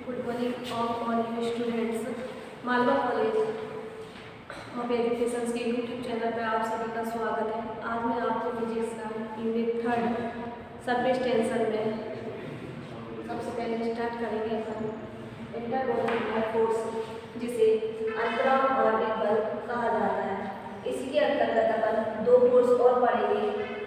Good morning all you students. Malwa college of education के YouTube channel पर आप सभी का स्वागत है। आज मैं आपको फिजिक्स का यूनिट 3 सरफेस टेंशन में सबसे पहले स्टार्ट करेंगे अपन इंटरमोलिकुलर फोर्स, जिसे अंतरामार्गिक बल कहा जाता है। इसी के अंतर्गत अपन दो फोर्स और पढ़ेंगे।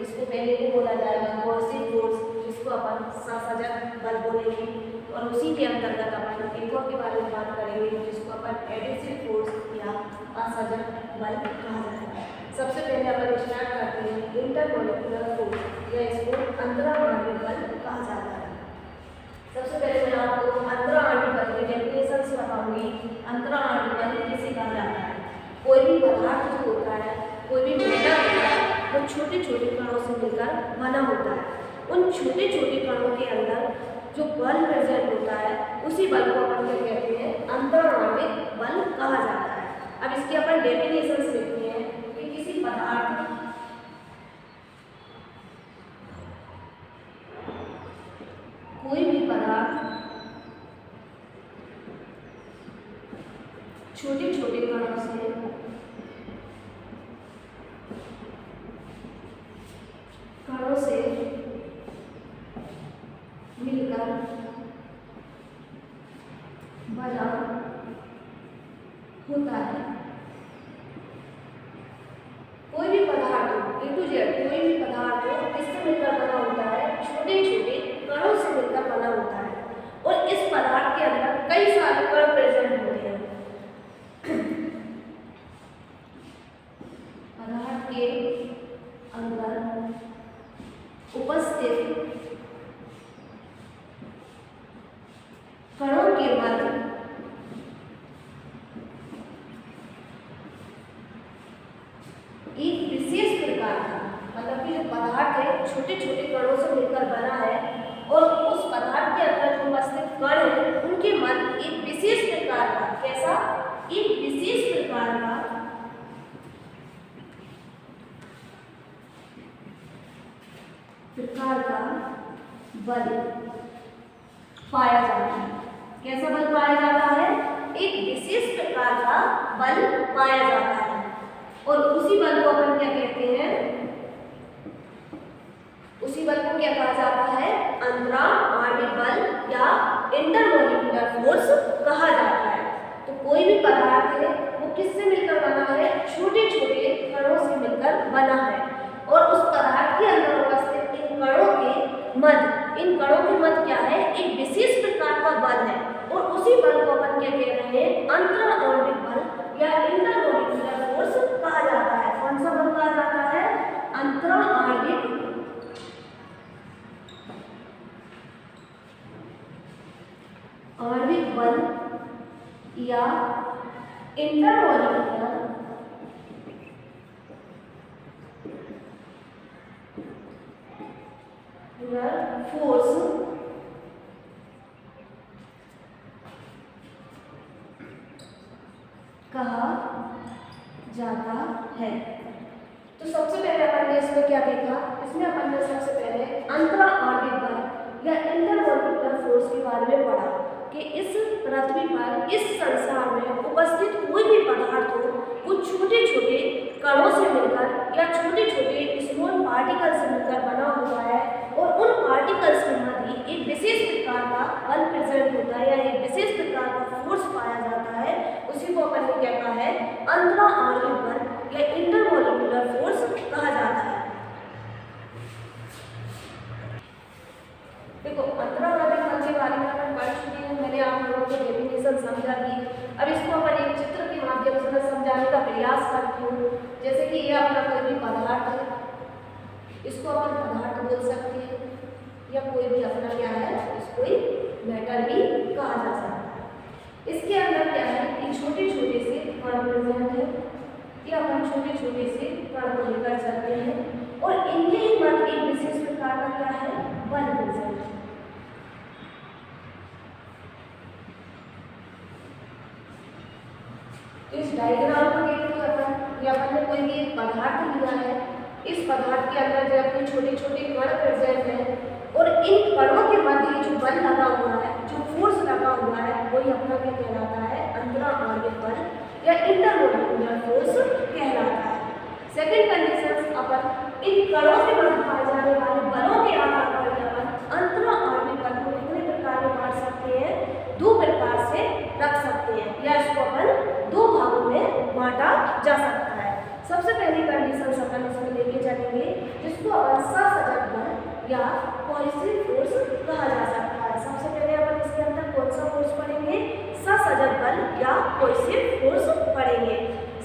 इसको पहले को बोला जाएगा कोर्सिव फोर्स, जिसको अपन संसर्जक बल बोलेंगे, और उसी के अंतर्गत अपन एक और के बारे में बात करेंगे, जिसको अपन एडिसिव फोर्स या असंसर्जक बल कहा जाता है। सबसे पहले अपन स्टार्ट करते हैं इंटरमोलिकुलर फोर्स, या इसको अंतरामार्गिक बल कहा जाता है। सबसे पहले मैं आपको अंतरामार्गिक बल की डेफिनेशन से बताऊंगी। अंतरामार्गिक बल किसे कहा जाता है? कोई भी पदार्थ जो होता है, कोई भी मैटर होता है, वो छोटे छोटे कणों से मिलकर बना होता है। उन छोटे छोटे कणों के अंदर जो बल प्रेजेंट होता है, उसी बल को अपन क्या कहते हैं? अंतरामार्गिक बल कहा जाता है। अब इसकी अपन डेफिनेशन देखते हैं कि किसी पदार्थ कोई भी पदार्थ छोटे छोटे कणों से मिलकर बना होता है। कोई भी पदार्थ ए टू जेड, कोई भी पदार्थ किससे मिलकर बना होता है? छोटे छोटे कणों से मिलकर बना होता है। और इस पदार्थ के अंदर कई सारे कण प्रेजेंट होते हैं। पदार्थ के अंदर उपस्थित कणों के मध्य एक विशेष प्रकार का, मतलब कि जो पदार्थ है छोटे छोटे कणों से मिलकर बना है, और उस पदार्थ के अंदर जो उपस्थित कण है उनके मध्य एक विशेष प्रकार का, कैसा? एक विशेष प्रकार का बल पाया जाता है। कैसा बल पाया जाता है? एक विशेष प्रकार का बल पाया जाता है। और उसी बल को अपन क्या कहते हैं? उसी बल को क्या कहा जाता है? अंतरामार्गिक बल या इंटरमोलिकुलर फोर्स कहा जाता है। तो कोई भी पदार्थ है वो किससे मिलकर बना है? छोटे छोटे कणों से मिलकर बना है। और उस पदार्थ के अंदर उपस्थित इन कणों के मध्य क्या है? एक विशेष प्रकार का बल है। और उसी बल को अपन क्या कह रहे हैं? अंतरामार्गिक बल या इंटरमोलिकुलर फोर्स कहा जाता है। कौन सा बल कहा जाता है? अंतरामार्गिक आणविक बल या इंटरमोलिकुलर फोर्स कहा जाता है। तो सबसे पहले अपन ने इसमें क्या देखा? इसमें अपन ने सबसे पहले अंतरामार्गिक बल या इंटरमोलिकुलर फोर्स के बारे में पढ़ा कि इस पृथ्वी पर, इस संसार में उपस्थित कोई भी पदार्थ हो, वो छोटे छोटे कणों से मिलकर या छोटे छोटे स्मॉल पार्टिकल से मिलकर बना हुआ है। और उन पार्टिकल्स के मध्य एक विशेष प्रकार का बल प्रेजेंट होता है, या एक विशेष प्रकार का फोर्स पाया जाता है। उसी को अपन ने क्या कहा है? अंतरामार्गिक बल या इंटरमोलिकुलर फोर्स कहा जाता है। देखो, अंतरामार्गिक बल के बारे में अपन पढ़ चुके हैं। मैंने आप लोगों को डेफिनेशन समझा दी। अब इसको अपन एक चित्र के माध्यम से मैं समझाने का प्रयास करती हूँ। जैसे कि ये अपना कोई भी पदार्थ है, इसको अपन पदार्थ बोल सकते हैं, या कोई भी अपना क्या है, इसको मैटर भी कहा जा सकता है। इसके अंदर क्या है कि छोटे छोटे से कण प्रेजेंट है, या अपन छोटे छोटे से कण को लेकर चलते हैं, और इनके मध्य एक विशेष प्रकार का क्या है? बल प्रेजेंट है। इस डायग्राम को देखते हैं अपन, या अपन ने कोई भी एक पदार्थ लिया है। इस पदार्थ के अंदर जो अपने छोटे छोटे कण प्रेजेंट है, और इन कणों के मध्य जो बल लगा हुआ है, जो फोर्स लगा हुआ है, अकॉर्डिंग अपना क्या कहलाता है, अंतरा आणविक बल या इंटरमोलिकुलर फोर्स कहलाता है। सेकंड कंडीशन अपन इन कणों से पाए जाने वाले बलों के आधार पर अपन अंतरा आणविक बल को कितने प्रकार में बांट सकते हैं, दो प्रकार से रख सकते हैं या इसको अपन दो भागों में बांटा जा सकता है। सबसे पहली कंडीशन अपन इसमें लेके चलेंगे जिसको अपन सहसंजक बल या कोहेसिव फोर्स कहा जा सकता है। सबसे पहले अपन इसके अंदर कौन सा फोर्स पढ़ेंगे, सहसंजक बल या कोहेसिव फोर्स पढ़ेंगे।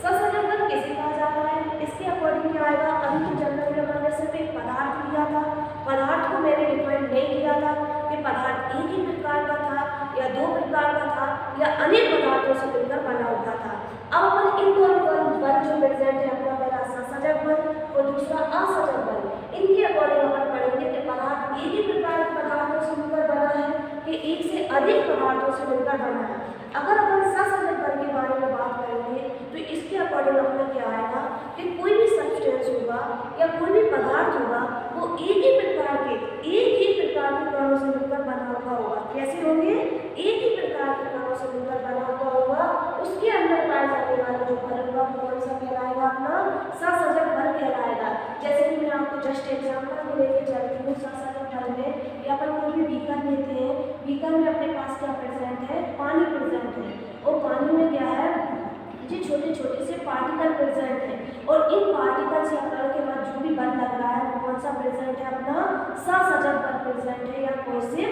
सहसंजक बल किसे कहा जाता है, इसके अकॉर्डिंग क्या आएगा, अभी तो जनरल में मैंने सिर्फ एक पदार्थ लिया था, पदार्थ को मैंने डिफाइन नहीं किया था कि पदार्थ एक ही प्रकार का था या दो प्रकार का था या अनेक पदार्थों से मिलकर बना हुआ था। अब अपन इन दोनों बल जो प्रेजेंट है अपना पहला सहसंजक बल और दूसरा असंजक बल, इनके अकॉर्डिंग अपन पढ़ेंगे कि पदार्थ एक ही प्रकार के पदार्थों से मिलकर बना है कि एक से अधिक पदार्थों से मिलकर बना है। अगर अपन सहसंजक बल के बारे में बात करेंगे तो इसके अकॉर्डिंग अपना क्या आएगा कि कोई भी सब्सटेंस होगा या कोई भी पदार्थ होगा वो एक ही प्रकार के कणों से मिलकर बना हुआ होगा। कैसे होंगे, एक ही प्रकार के कणों से मिलकर बना हुआ होगा। उसके अंदर पाए जाने वाला जो बल होगा वो कौन सा कहलाएगा, अपना सहसंजक बल कहलाएगा। जैसे कि मैं आपको जस्ट एग्जांपल में लेके चलती हूँ, सहसंजक बल में या अपन कोई भी बीकर लेते हैं, बीकर में अपने पास क्या प्रेजेंट है, पानी प्रेजेंट है और पानी में क्या है, ये छोटे छोटे से पार्टिकल प्रेजेंट है और इन पार्टिकल्स या कण के बाद जो भी बल लग रहा है वो कौन सा प्रेजेंट है, अपना सहसंजक बल प्रेजेंट है या कोहेसिव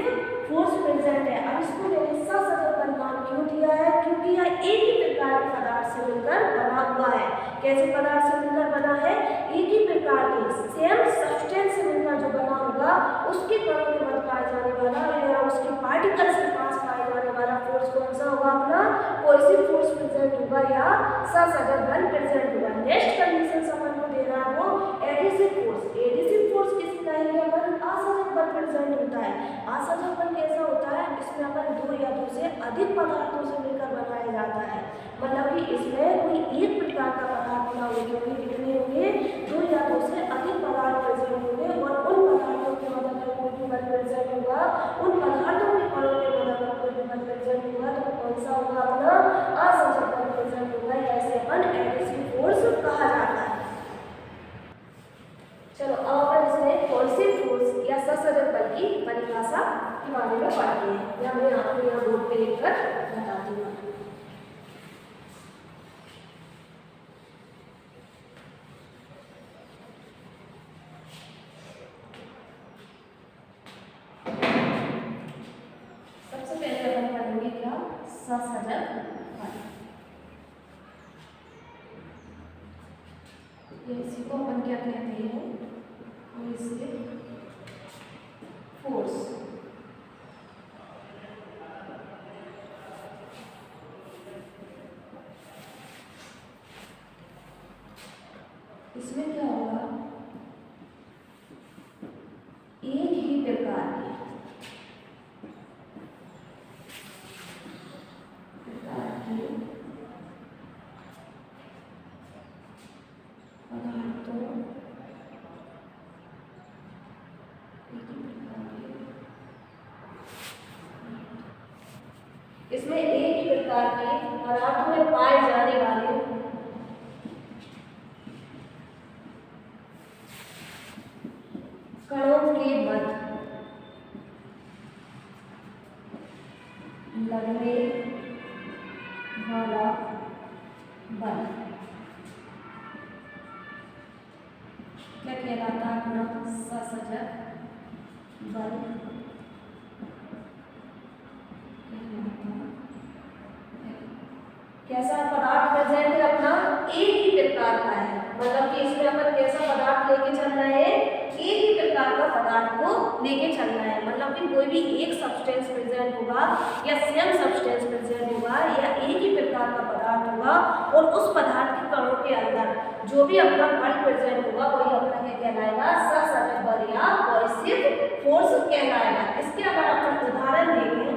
फोर्स प्रेजेंट है। अब इसको मैंने सहसंजक बल नाम क्यों दिया है, क्योंकि यह एक ही प्रकार के पदार्थ से मिलकर बना हुआ है। कैसे पदार्थ से मिलकर बना है, एक ही प्रकार के सेम सब्सटेंस से मिलकर जो बना होगा उसके कणों के मध्य पाए जाने वाला या उसके पार्टिकल्स के पास पाए जाने वाला फोर्स कौन सा होगा, अपना कोहेसिव फोर्स प्रेजेंट होगा या सहसंजक बल प्रेजेंट होगा। नेक्स्ट कंडीशन अपन को दे रहा है वो एडिसिव फोर्स। एडिसिव फोर्स किसी कहेंगे अपन, असंजक बल प्रेजेंट होता है। असंजक बल कैसा होता है, इसमें अपन दो या दो से अधिक पदार्थों से मिलकर बनाया जाता है, मतलब कि इसमें कोई एक प्रकार का पदार्थ ना होगी, कितने होंगे, दो या दो से अधिक पदार्थ प्रेजेंट होंगे और उन पदार्थों के मदद में कोई भी बल प्रेजेंट होगा, उन पदार्थों के कणों के मदद में कोई भी बल प्रेजेंट होगा तो कौन सा होगा, अपना असंजक बल प्रेजेंट होगा। ऐसे अपन एडिसिव फोर्स कहा जाता है। चलो अब अपन इसमें कोहेसिव फोर्स या सहसंजक बल की परिभाषा के बारे में पढ़ते हैं या मैं आपको यहाँ बोर्ड पे लिखकर बताती हूँ। सबसे पहले अपन पढ़ेंगे क्या, सहसंजक बल। इसी को अपन क्या कहते हैं, कोहेसिव फोर्स। इसमें क्या होगा, एक ही प्रकार के पदार्थों, इसमें एक ही प्रकार के पदार्थों में पाए जाने वाले कणों के मध्य लगने वाला बल क्या कहलाता है, अपना सहसंजक बल। कैसा पदार्थ प्रेजेंट है, अपना एक ही प्रकार का है, मतलब कि इसमें अपन कैसा पदार्थ लेके चलना है, एक ही प्रकार का पदार्थ को लेके चलना है, मतलब कि कोई भी एक सब्सटेंस प्रेजेंट होगा या सेम सब्सटेंस प्रेजेंट होगा या एक ही प्रकार का पदार्थ होगा और उस पदार्थ के कणों के अंदर जो भी अपना बल प्रेजेंट होगा वही अपना क्या कहलाएगा, सहसंजक बल या कोहेसिव फोर्स कहलाएगा। इसके अगर अपन उदाहरण देखें,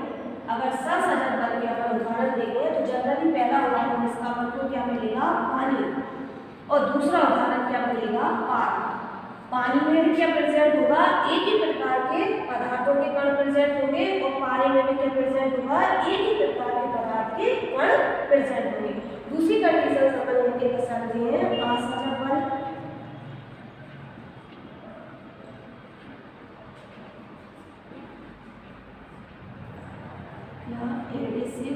अगर सहसंजक बल के अपन उदाहरण देखें तो जनरली पहला उदाहरण इसका अपन को क्या मिलेगा, पानी, और दूसरा उदाहरण क्या मिलेगा, पानी। पानी में भी क्या प्रेजेंट होगा, एक ही प्रकार के पदार्थों के कण प्रेजेंट होंगे और पानी में भी क्या प्रेजेंट होगा, एक ही प्रकार के के कण प्रेजेंट होंगे। दूसरी कंडीशन अपन लेके कर सकते हैं असहजक बल या एडिसिव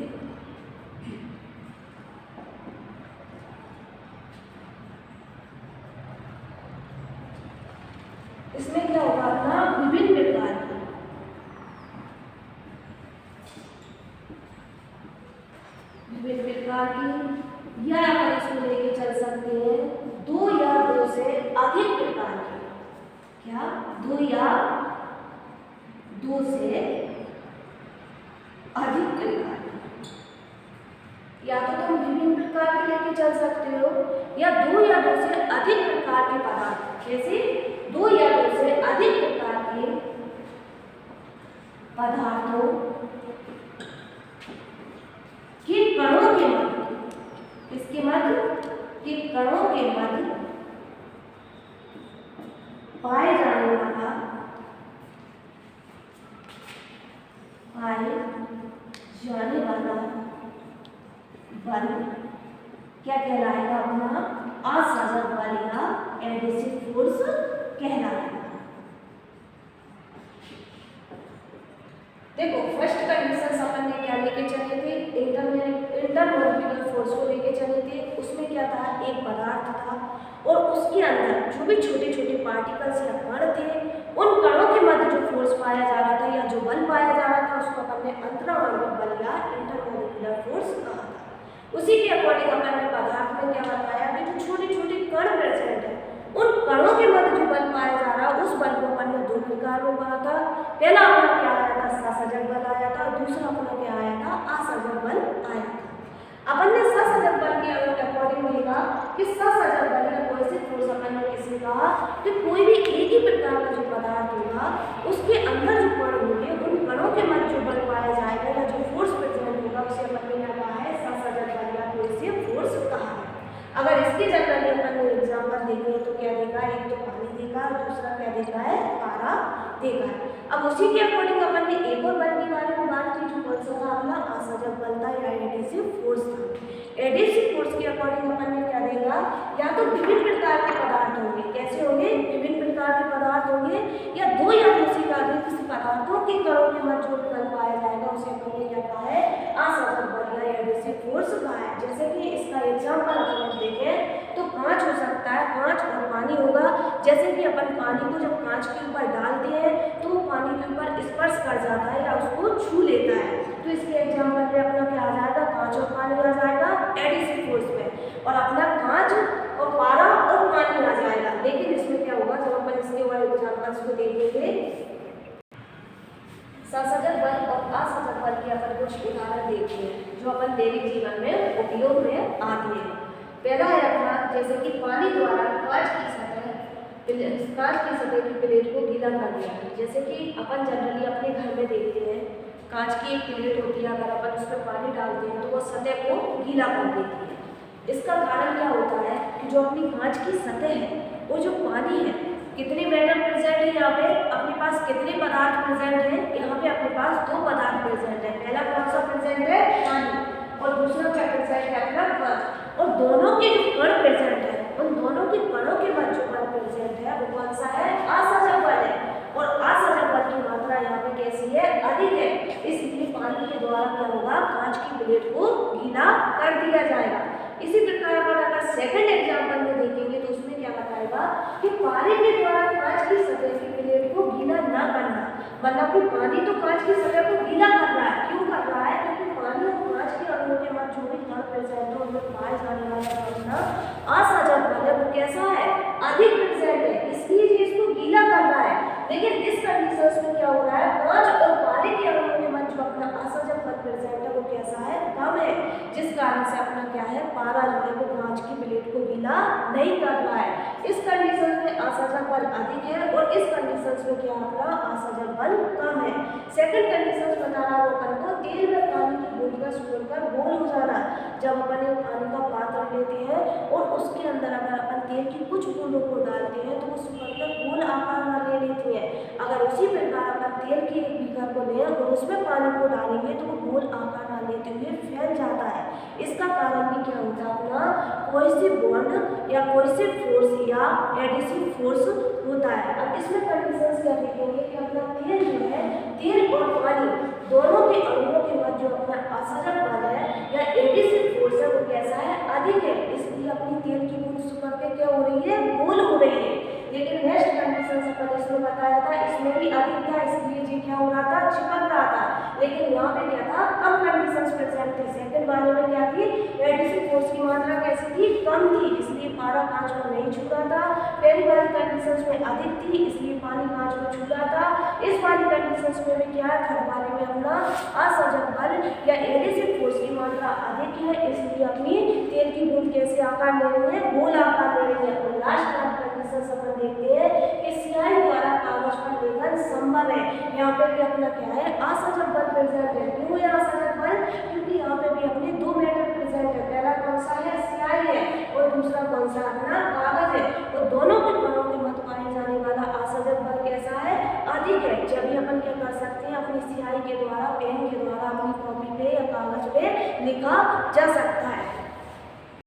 इसमें क्या होगा अपना विभिन्न प्रकार की या अपन इसको लेके चल सकते हैं दो या दो से अधिक प्रकार के, क्या दो या दो से अधिक प्रकार के। या तो तुम विभिन्न प्रकार के लेके चल सकते हो या दो से अधिक प्रकार के पदार्थ, जैसे दो या दो से अधिक प्रकार के पदार्थों के कणों के मध्य, इसके मध्य के कणों के मध्य पाए जाने वाला बल क्या कहलाएगा अपना असहजक बल या एडिसिव फोर्स कहलाएगा। देखो फर्स्ट कंडीशन अपन ने क्या लेके चले थे, इंटरमोलिकुलर फोर्स को लेके चले थे। उसमें क्या था, एक पदार्थ था और उसके अंदर जो भी छोटे छोटे पार्टिकल्स या कण थे, उन कणों के मध्य जो फोर्स पाया जा रहा था या जो बल पाया जा रहा था उसको अपन ने अंतराणविक बल या इंटरमोलिकुलर फोर्स कहा था। उसी के अकॉर्डिंग अपन ने पदार्थ में क्या बताया कि जो छोटे छोटे कण प्रेजेंट है उन कणों के मध्य जो बल पाया जा रहा है उस बल को अपन ने दो प्रकार में पढ़ा था। पहला अपना क्या आया था, ससहजक बल आया था, दूसरा अपना क्या आया था, असहजक बल आया था। अपन ने ससहजक बल के अकॉर्डिंग देखा कि ससहजक बल या कोएसिव फोर्स अपन ने किसी कहा कि कोई भी एक ही प्रकार का जो पदार्थ होगा उसके अंदर जो कण होंगे उन कणों के मध्य जो बल पाया जाएगा या जो फोर्स प्रेजेंट होगा उसे अपन ने क्या कहा है, ससहजक बल या कोएसिव फोर्स कहा है। अगर इसके जनरली अपन ने एग्जाम्पल देखे तो क्या देखा है, एक तो पानी देखा और दूसरा क्या देखा है, पारा देखा है। अब उसी के अकॉर्डिंग अपन ने एक और बल के बारे में बात की जो कौन सा था अपना असहजक बल था या एडिसिव फोर्स था। एडिसिव फोर्स के अकॉर्डिंग अपन ने क्या देखा, या तो विभिन्न प्रकार के पदार्थ होंगे, कैसे होंगे, विभिन्न प्रकार के पदार्थ होंगे या दो या दूसरी किसी पदार्थों के कणों के मध्य जो बल पाया जाएगा उसे अपन ने क्या कहा है, असहजक बल या एडिसिव फोर्स कहा है। जैसे कि इसका एग्जाम्पल अपन देखें तो कांच हो सकता है, कांच और पानी होगा। जैसे कि अपन पानी को जब कांच के ऊपर डालते हैं तो वो पानी के ऊपर स्पर्श कर जाता है या उसको छू लेता है, तो इसके एग्जाम्पल में अपना क्या आ जाएगा, कांच और पानी आ जाएगा एडिसिव फोर्स में, और अपना कांच और पारा और पानी आ जाएगा। लेकिन इसमें क्या होगा, जब अपन इसके और एग्जाम्पल्स को देखेंगे ससहजक बल और असहजक बल के अपन कुछ उदाहरण देखते हैं जो अपन दैनिक जीवन में उपयोग में आते हैं। पहला है अपना, जैसे कि पानी द्वारा कांच की सतह की प्लेट को गीला कर दिया है। जैसे कि अपन जनरली अपने घर में देखते हैं कांच की एक प्लेट होती है, अगर अपन उस पर पानी डालते हैं तो वो सतह को गीला कर देती है। इसका कारण क्या होता है कि जो अपनी कांच की सतह है वो जो पानी है, कितने मैटर प्रेजेंट है यहाँ पे, अपने पास कितने पदार्थ प्रेजेंट है, यहाँ पे अपने पास दो पदार्थ प्रेजेंट है। पहला कौन सा प्रेजेंट है, पानी, और दूसरा क्या प्रेजेंट है, अपना कांच। और दोनों के जो कण प्रेजेंट है उन दोनों के कणों के मध्य जो बल प्रेजेंट है वो कौन सा है, असहजक बल है। और असहजक बल की मात्रा यहाँ पे कैसी है, अधिक है। इसलिए पानी के द्वारा क्या होगा, कांच की प्लेट को गीला कर दिया जाएगा। इसी प्रकार अगर सेकंड एग्जाम्पल में देखेंगे तो उसमें क्या बताएगा कि पानी के द्वारा कांच की सतह की प्लेट को गीला ना करना, मतलब कि पानी तो कांच की सतह को गीला कर रहा है। क्यों कर रहा है, क्योंकि पानी और कांच के अणुओं के मध्य जो भी कण प्रेजेंट है उनमें पाए जाने वाला असहजक बल है वो कैसा है, अधिक प्रेजेंट है, इसलिए ये इसको गीला कर रहा है। लेकिन इस कंडीशन में क्या हो रहा है, कांच और पानी के अणुओं के मध्य जो अपना असहजक बल प्रेजेंट है वो कैसा है, कम है, जिस कारण से अपना क्या है, पारा जो है वो कांच की प्लेट को गीला नहीं कर रहा है। इस कंडीशन में असहजक बल अधिक है और इस कंडीशन में क्या अपना असहजक बल कम है। सेकंड कंडीशन बता रहा है अपन को, तेल में पानी की बूंद का सिकुड़कर गोल हो जाना। जब अपन पानी का पात्र लेते हैं और उसके अंदर अगर अपन तेल की कुछ बूंदों को डालते हैं तो वो सिकुड़कर गोल आकार ले लेते हैं। है। अगर उसी प्रकार अपन तेल के एक बीकर को लें और उसमें पानी को डालेंगे तो वो गोल आकार न लेते हुए फैल जाता है। इसका कारण भी क्या होता है, अपना कोहेसिव बॉन्ड या कोहेसिव फोर्स या एडिसिव फोर्स होता है। अब इसमें कंडीशंस क्या देखेंगे कि अपना तेल जो है, तेल और पानी दोनों के अणुओं के मध्य जो अपना असरक बल है या एडिसिव फोर्स है वो कैसा है, अधिक है। इसलिए अपनी तेल की बूंद सुपर के क्या हो रही है, गोल हो रही है। लेकिन नेक्स्ट कंडीशन अपन इसमें बताया था, इसमें भी अधिक था, इसलिए ये क्या हो रहा था, चिपक रहा था। लेकिन यहाँ पे क्या था, कम कंडीशंस प्रेजेंट थी। सेकंड वाले में क्या थी, एडिसिव फोर्स की मात्रा कैसी थी, कम थी, इसलिए पारा कांच को नहीं छू रहा था। पहली वाली कंडीशंस में अधिक थी, इसलिए पानी कांच को छू रहा था। इस वाली कंडीशंस में भी क्या है, थर्ड वाले में अपना असंजक बल या एडिसिव फोर्स की मात्रा अधिक है, इसलिए अपनी तेल की बूंद कैसे आकार ले रही है, गोल आकार ले रही है। और लास्ट कंडीशन अपन देखते हैं कि स्याही द्वारा कागज पर लेखन संभव है। यहाँ पे भी अपना क्या है, असंजक बल प्रेजेंट है। क्यों है असंजक बल, क्योंकि यहाँ पे भी अपने दो मैटर प्रेजेंट है। पहला कौन सा है, स्याही है, और दूसरा कौन सा, अपना कागज है। और दोनों के कणों के मध्य पाए जाने वाला असंजक बल कैसा है, अधिक है। जब भी अपन क्या कर सकते हैं, अपनी स्याही के द्वारा, पेन के द्वारा अपनी कॉपी पे या कागज पे लिखा जा सकता है।